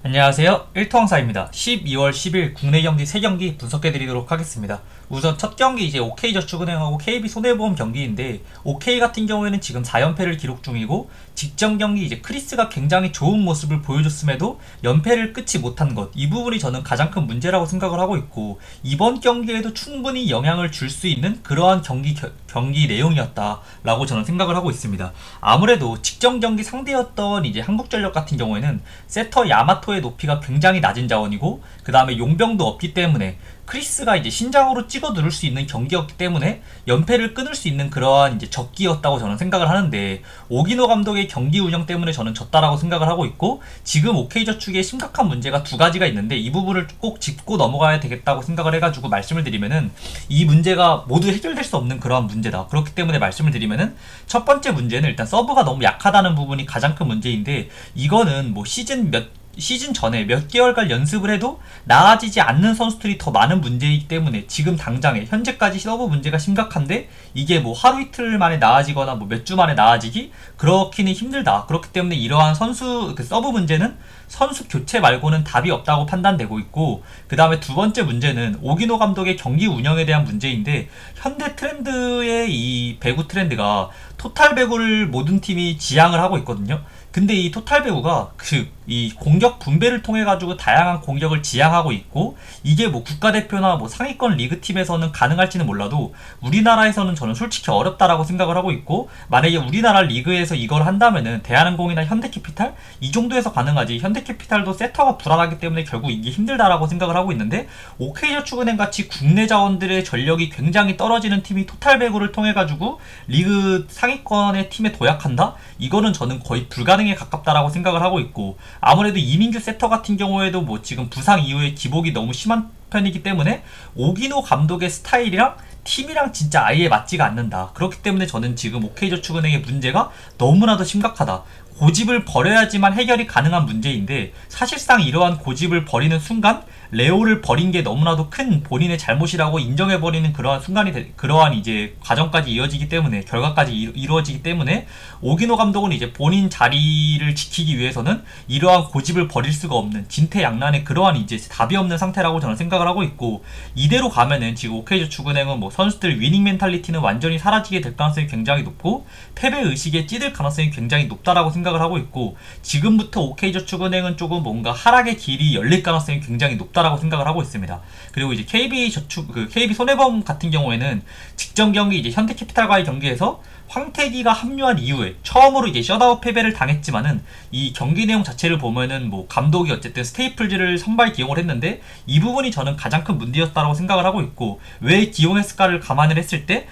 안녕하세요. 1토왕사입니다. 12월 10일 국내 경기 3경기 분석해드리도록 하겠습니다. 우선 첫 경기 이제 OK저축은행하고 KB손해보험 경기인데, OK 같은 경우에는 지금 4연패를 기록 중이고, 직전 경기 이제 크리스가 굉장히 좋은 모습을 보여줬음에도 연패를 끊지 못한 것, 이 부분이 저는 가장 큰 문제라고 생각을 하고 있고, 이번 경기에도 충분히 영향을 줄 수 있는 그러한 경기 내용이었다라고 저는 생각을 하고 있습니다. 아무래도 직전 경기 상대였던 이제 한국전력 같은 경우에는 세터 야마토의 높이가 굉장히 낮은 자원이고, 그 다음에 용병도 없기 때문에 크리스가 이제 신장으로 찍어 누를 수 있는 경기였기 때문에 연패를 끊을 수 있는 그러한 이제 적기였다고 저는 생각을 하는데, 오기노 감독의 경기 운영 때문에 저는 졌다라고 생각을 하고 있고, 지금 OK저축에 심각한 문제가 두 가지가 있는데, 이 부분을 꼭 짚고 넘어가야 되겠다고 생각을 해가지고 말씀을 드리면은, 이 문제가 모두 해결될 수 없는 그러한 문제다. 그렇기 때문에 말씀을 드리면은, 첫 번째 문제는 일단 서브가 너무 약하다는 부분이 가장 큰 문제인데, 이거는 뭐 시즌 전에 몇 개월간 연습을 해도 나아지지 않는 선수들이 더 많은 문제이기 때문에, 지금 당장에 현재까지 서브 문제가 심각한데 이게 뭐 하루 이틀 만에 나아지거나 뭐 몇 주 만에 나아지기 그렇기는 힘들다. 그렇기 때문에 이러한 서브 문제는 선수 교체 말고는 답이 없다고 판단되고 있고, 그 다음에 두 번째 문제는 오기노 감독의 경기 운영에 대한 문제인데, 현대 트렌드의 이 배구 트렌드가 토탈 배구를 모든 팀이 지향을 하고 있거든요. 근데 이 토탈 배구가 이 공격 분배를 통해 가지고 다양한 공격을 지향하고 있고, 이게 뭐 국가대표나 뭐 상위권 리그팀에서는 가능할지는 몰라도 우리나라에서는 저는 솔직히 어렵다라고 생각을 하고 있고, 만약에 우리나라 리그에서 이걸 한다면은 대한항공이나 현대캐피탈 이 정도에서 가능하지, 현대캐피탈도 세터가 불안하기 때문에 결국 이게 힘들다라고 생각을 하고 있는데, OK저축은행 같이 국내 자원들의 전력이 굉장히 떨어지는 팀이 토탈 배구를 통해 가지고 리그 상위권의 팀에 도약한다? 이거는 저는 거의 불가능에 가깝다라고 생각을 하고 있고, 아무래도 이민규 세터 같은 경우에도 뭐 지금 부상 이후에 기복이 너무 심한 편이기 때문에 오기노 감독의 스타일이랑 팀이랑 진짜 아예 맞지가 않는다. 그렇기 때문에 저는 지금 OK저축은행의 문제가 너무나도 심각하다. 고집을 버려야지만 해결이 가능한 문제인데, 사실상 이러한 고집을 버리는 순간 레오를 버린 게 너무나도 큰 본인의 잘못이라고 인정해버리는 그러한 그러한 이제 과정까지 이어지기 때문에, 결과까지 이루어지기 때문에, 오기노 감독은 이제 본인 자리를 지키기 위해서는 이러한 고집을 버릴 수가 없는 진퇴양난의 그러한 이제 답이 없는 상태라고 저는 생각을 하고 있고, 이대로 가면은 지금 OK저축은행은 뭐 선수들 위닝 멘탈리티는 완전히 사라지게 될 가능성이 굉장히 높고, 패배 의식에 찌들 가능성이 굉장히 높다라고 생각을 하고 있고, 지금부터 OK저축은행은 조금 뭔가 하락의 길이 열릴 가능성이 굉장히 높다라고 생각을 하고 있습니다. 그리고 이제 KB손해보험 같은 경우에는 직전 경기 이제 현대캐피탈과의 경기에서 황태기가 합류한 이후에 처음으로 이제 셧아웃 패배를 당했지만은, 이 경기 내용 자체를 보면은 뭐 감독이 어쨌든 스테이플즈를 선발 기용을 했는데, 이 부분이 저는 가장 큰 문제였다고 생각을 하고 있고, 왜 기용했을까를 감안을 했을 때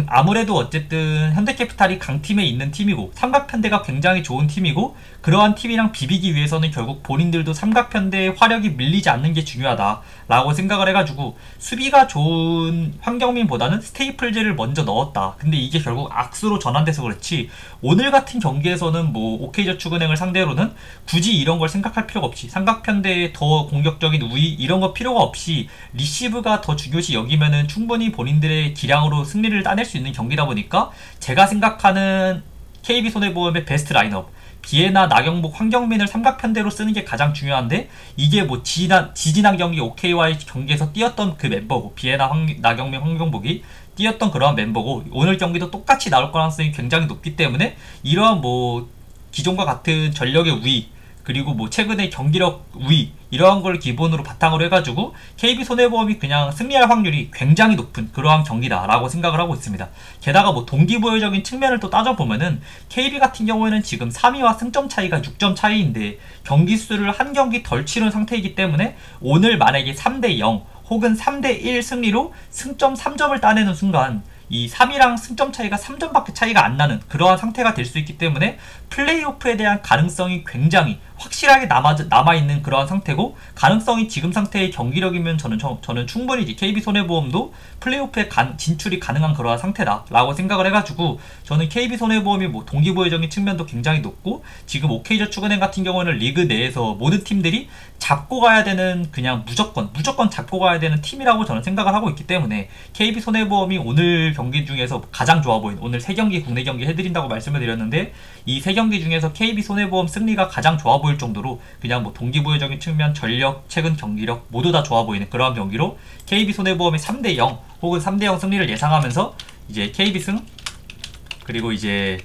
아무래도 어쨌든 현대캐피탈이 강팀에 있는 팀이고 삼각편대가 굉장히 좋은 팀이고, 그러한 팀이랑 비비기 위해서는 결국 본인들도 삼각편대의 화력이 밀리지 않는 게 중요하다라고 생각을 해가지고 수비가 좋은 황경민보다는 스테이플즈를 먼저 넣었다. 근데 이게 결국 악수로 전환돼서 그렇지, 오늘 같은 경기에서는 뭐 OK저축은행을 상대로는 굳이 이런 걸 생각할 필요가 없이, 삼각편대의 더 공격적인 우위 이런 거 필요가 없이 리시브가 더 중요시 여기면은 충분히 본인들의 기량으로 승리를 따낼 수 있는 경기다 보니까, 제가 생각하는 KB손해보험의 베스트 라인업 비에나, 나경복, 황경민을 삼각편대로 쓰는 게 가장 중요한데, 이게 뭐 지지난 경기 OK와의 경기에서 뛰었던 그 멤버고, 비에나, 나경민, 황경복이 뛰었던 그러한 멤버고, 오늘 경기도 똑같이 나올 가능성이 굉장히 높기 때문에, 이러한 뭐 기존과 같은 전력의 우위, 그리고 뭐 최근의 경기력 우위, 이러한 걸 기본으로 바탕으로 해가지고 KB손해보험이 그냥 승리할 확률이 굉장히 높은 그러한 경기다라고 생각을 하고 있습니다. 게다가 뭐 동기부여적인 측면을 또 따져보면은, KB 같은 경우에는 지금 3위와 승점 차이가 6점 차이인데 경기 수를 한 경기 덜 치른 상태이기 때문에, 오늘 만약에 3대0 혹은 3대1 승리로 승점 3점을 따내는 순간 이 3위랑 승점 차이가 3점밖에 차이가 안 나는 그러한 상태가 될 수 있기 때문에, 플레이오프에 대한 가능성이 굉장히 확실하게 남아있는 그러한 상태고, 가능성이 지금 상태의 경기력이면 저는 충분히 이제 KB손해보험도 플레이오프에 진출이 가능한 그러한 상태다라고 생각을 해가지고, 저는 KB손해보험이 뭐 동기부여적인 측면도 굉장히 높고, 지금 OK저축은행 같은 경우는 리그 내에서 모든 팀들이 잡고 가야 되는, 그냥 무조건 잡고 가야 되는 팀이라고 저는 생각을 하고 있기 때문에, KB손해보험이 오늘 경기 중에서 가장 좋아 보인, 오늘 3경기 국내 경기 해드린다고 말씀을 드렸는데, 이 3경기 중에서 KB손해보험 승리가 가장 좋아 보이는 보일 정도로 그냥 뭐 동기부여적인 측면, 전력, 최근 경기력 모두 다 좋아 보이는 그러한 경기로 KB손해보험의 3대0 혹은 3대0 승리를 예상하면서 이제 KB승, 그리고 이제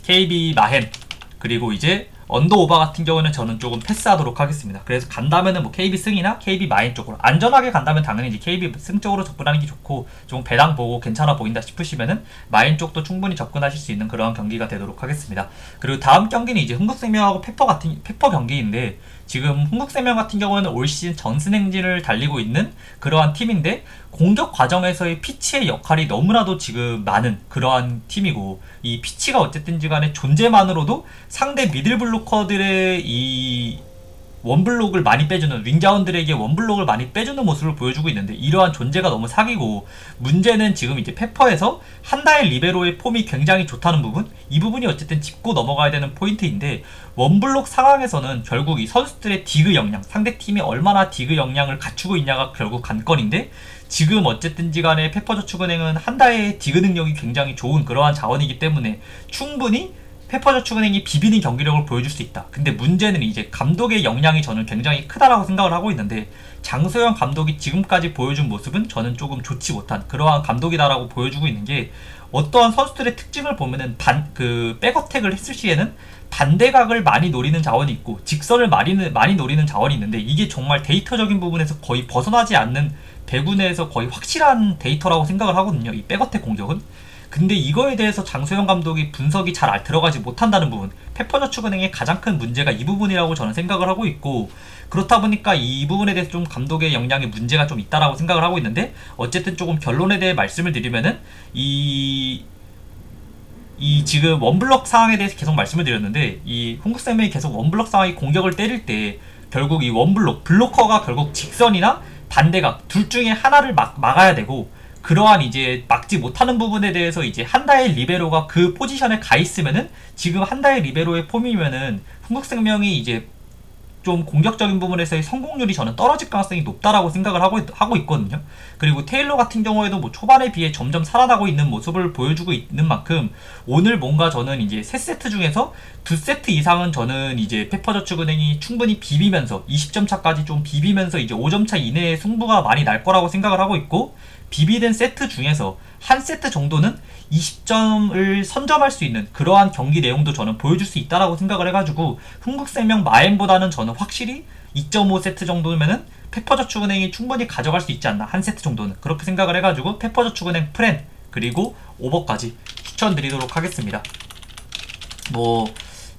KB 마헨, 그리고 이제 언더오버 같은 경우는 저는 조금 패스하도록 하겠습니다. 그래서 간다면은 뭐 KB 승이나 KB 마인 쪽으로, 안전하게 간다면 당연히 이제 KB 승 쪽으로 접근하는 게 좋고, 좀 배당 보고 괜찮아 보인다 싶으시면은 마인 쪽도 충분히 접근하실 수 있는 그런 경기가 되도록 하겠습니다. 그리고 다음 경기는 이제 흥국생명하고 페퍼 경기인데, 지금 흥국생명 같은 경우에는 올 시즌 전승 행진을 달리고 있는 그러한 팀인데, 공격 과정에서의 피치의 역할이 너무나도 지금 많은 그러한 팀이고, 이 피치가 어쨌든지 간에 존재만으로도 상대 미들블로커들의 이 원블록을 많이 빼주는, 윙자원들에게 원블록을 많이 빼주는 모습을 보여주고 있는데, 이러한 존재가 너무 사기고, 문제는 지금 이제 페퍼에서 한다의 리베로의 폼이 굉장히 좋다는 부분, 이 부분이 어쨌든 짚고 넘어가야 되는 포인트인데, 원블록 상황에서는 결국 이 선수들의 디그 역량, 상대팀이 얼마나 디그 역량을 갖추고 있냐가 결국 관건인데, 지금 어쨌든지 간에 페퍼저축은행은 한다의 디그 능력이 굉장히 좋은 그러한 자원이기 때문에 충분히 페퍼저축은행이 비비는 경기력을 보여줄 수 있다. 근데 문제는 이제 감독의 역량이 저는 굉장히 크다라고 생각을 하고 있는데, 장소영 감독이 지금까지 보여준 모습은 저는 조금 좋지 못한 그러한 감독이다라고 보여주고 있는 게, 어떠한 선수들의 특징을 보면은 백어택을 했을 시에는 반대각을 많이 노리는 자원이 있고 직선을 많이 노리는 자원이 있는데, 이게 정말 데이터적인 부분에서 거의 벗어나지 않는 배구 내에서 거의 확실한 데이터라고 생각을 하거든요, 이 백어택 공격은. 근데 이거에 대해서 장소영 감독이 분석이 잘 들어가지 못한다는 부분, 페퍼저축은행의 가장 큰 문제가 이 부분이라고 저는 생각을 하고 있고, 그렇다 보니까 이 부분에 대해서 좀 감독의 역량에 문제가 좀 있다라고 생각을 하고 있는데, 어쨌든 조금 결론에 대해 말씀을 드리면은 이 지금 원블럭 상황에 대해서 계속 말씀을 드렸는데, 이 흥국생명이 계속 원블럭 상황이 공격을 때릴 때 결국 이 블로커가 결국 직선이나 반대각 둘 중에 하나를 막아야 되고, 그러한 이제 막지 못하는 부분에 대해서 이제 한다의 리베로가 그 포지션에 가 있으면은, 지금 한다의 리베로의 폼이면은 흥국생명이 이제 좀 공격적인 부분에서의 성공률이 저는 떨어질 가능성이 높다라고 생각을 하고 있거든요. 그리고 테일러 같은 경우에도 뭐 초반에 비해 점점 살아나고 있는 모습을 보여주고 있는 만큼, 오늘 뭔가 저는 이제 3세트 중에서 2세트 이상은 저는 이제 페퍼저축은행이 충분히 비비면서 20점 차까지 좀 비비면서 이제 5점 차 이내의 승부가 많이 날 거라고 생각을 하고 있고, 비비된 세트 중에서 한 세트 정도는 20점을 선점할 수 있는 그러한 경기 내용도 저는 보여줄 수 있다라고 생각을 해가지고, 흥국생명 마엔보다는 저는 확실히 2.5세트 정도면은 페퍼저축은행이 충분히 가져갈 수 있지 않나, 한 세트 정도는 그렇게 생각을 해가지고 페퍼저축은행 프렌 그리고 오버까지 추천드리도록 하겠습니다. 뭐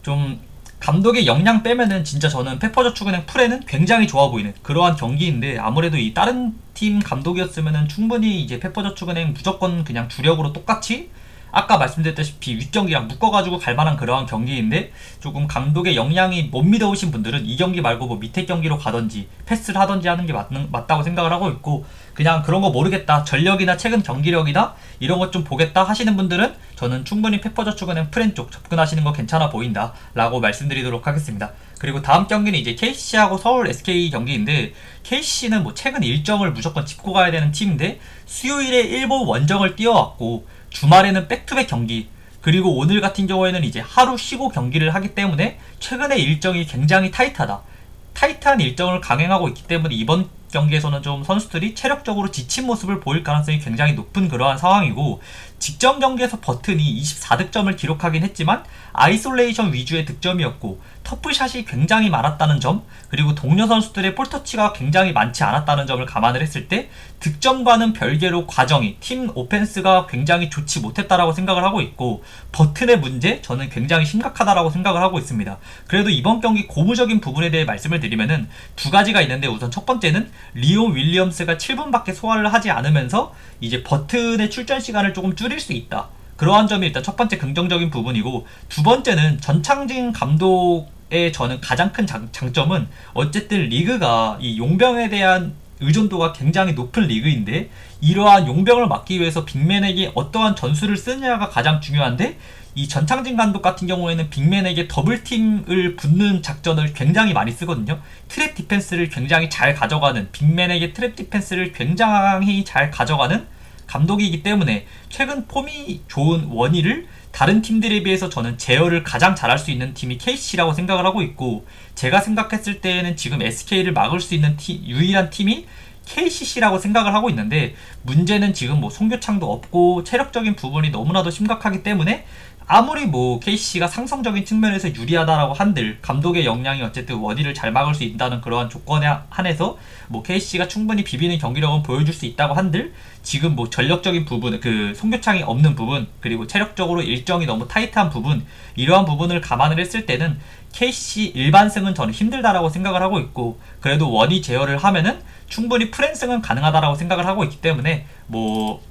좀 감독의 역량 빼면은 진짜 저는 페퍼저축은행 프렌은 굉장히 좋아 보이는 그러한 경기인데, 아무래도 이 다른 팀 감독이었으면은 충분히 이제 페퍼저축은행 무조건 그냥 주력으로 똑같이 아까 말씀드렸다시피 윗경기랑 묶어가지고 갈만한 그러한 경기인데, 조금 감독의 역량이 못 믿어오신 분들은 이 경기 말고 뭐 밑에 경기로 가던지 패스를 하던지 하는 게 맞다고 생각을 하고 있고, 그냥 그런 거 모르겠다, 전력이나 최근 경기력이나 이런 것 좀 보겠다 하시는 분들은 저는 충분히 페퍼저축은행 프렌 쪽 접근하시는 거 괜찮아 보인다 라고 말씀드리도록 하겠습니다. 그리고 다음 경기는 이제 KCC하고 서울 SK 경기인데, KCC는 뭐 최근 일정을 무조건 짚고 가야 되는 팀인데, 수요일에 일본 원정을 뛰어왔고 주말에는 백투백 경기, 그리고 오늘 같은 경우에는 이제 하루 쉬고 경기를 하기 때문에 최근의 일정이 굉장히 타이트한 일정을 강행하고 있기 때문에 이번 경기에서는 좀 선수들이 체력적으로 지친 모습을 보일 가능성이 굉장히 높은 그러한 상황이고, 직전 경기에서 버튼이 24득점을 기록하긴 했지만 아이솔레이션 위주의 득점이었고 터프샷이 굉장히 많았다는 점, 그리고 동료 선수들의 볼터치가 굉장히 많지 않았다는 점을 감안을 했을 때 득점과는 별개로 과정이, 팀 오펜스가 굉장히 좋지 못했다라고 생각을 하고 있고, 버튼의 문제 저는 굉장히 심각하다라고 생각을 하고 있습니다. 그래도 이번 경기 고무적인 부분에 대해 말씀을 드리면은 두 가지가 있는데, 우선 첫 번째는 리온 윌리엄스가 7분밖에 소화를 하지 않으면서 이제 버튼의 출전 시간을 조금 줄일 수 있다, 그러한 점이 일단 첫 번째 긍정적인 부분이고, 두 번째는 전창진 감독의 저는 가장 큰 장점은 어쨌든 리그가 이 용병에 대한 의존도가 굉장히 높은 리그인데, 이러한 용병을 막기 위해서 빅맨에게 어떠한 전술을 쓰느냐가 가장 중요한데, 이 전창진 감독 같은 경우에는 빅맨에게 더블팀을 붙는 작전을 굉장히 많이 쓰거든요. 트랩 디펜스를 굉장히 잘 가져가는, 빅맨에게 트랩 디펜스를 굉장히 잘 가져가는 감독이기 때문에 최근 폼이 좋은 원희를 다른 팀들에 비해서 저는 제어를 가장 잘할 수 있는 팀이 KC라고 생각을 하고 있고, 제가 생각했을 때에는 지금 SK를 막을 수 있는 유일한 팀이 KCC라고 생각을 하고 있는데, 문제는 지금 뭐 송교창도 없고 체력적인 부분이 너무나도 심각하기 때문에 아무리 뭐 KCC가 상성적인 측면에서 유리하다라고 한들, 감독의 역량이 어쨌든 원희를 잘 막을 수 있다는 그러한 조건에 한해서 뭐 KCC가 충분히 비비는 경기력은 보여줄 수 있다고 한들, 지금 뭐 전력적인 부분, 그 송교창이 없는 부분, 그리고 체력적으로 일정이 너무 타이트한 부분, 이러한 부분을 감안을 했을 때는 KCC 일반승은 저는 힘들다라고 생각을 하고 있고, 그래도 원희 제어를 하면은 충분히 프랜승은 가능하다라고 생각을 하고 있기 때문에, 뭐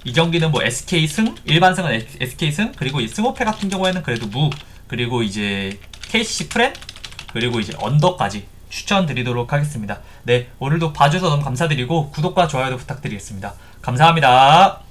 이 경기는 뭐 SK 승, 일반 승은 SK 승, 그리고 이 승호패 같은 경우에는 그래도 무, 그리고 이제 KCC 프렌, 그리고 이제 언더까지 추천드리도록 하겠습니다. 네, 오늘도 봐주셔서 너무 감사드리고 구독과 좋아요도 부탁드리겠습니다. 감사합니다.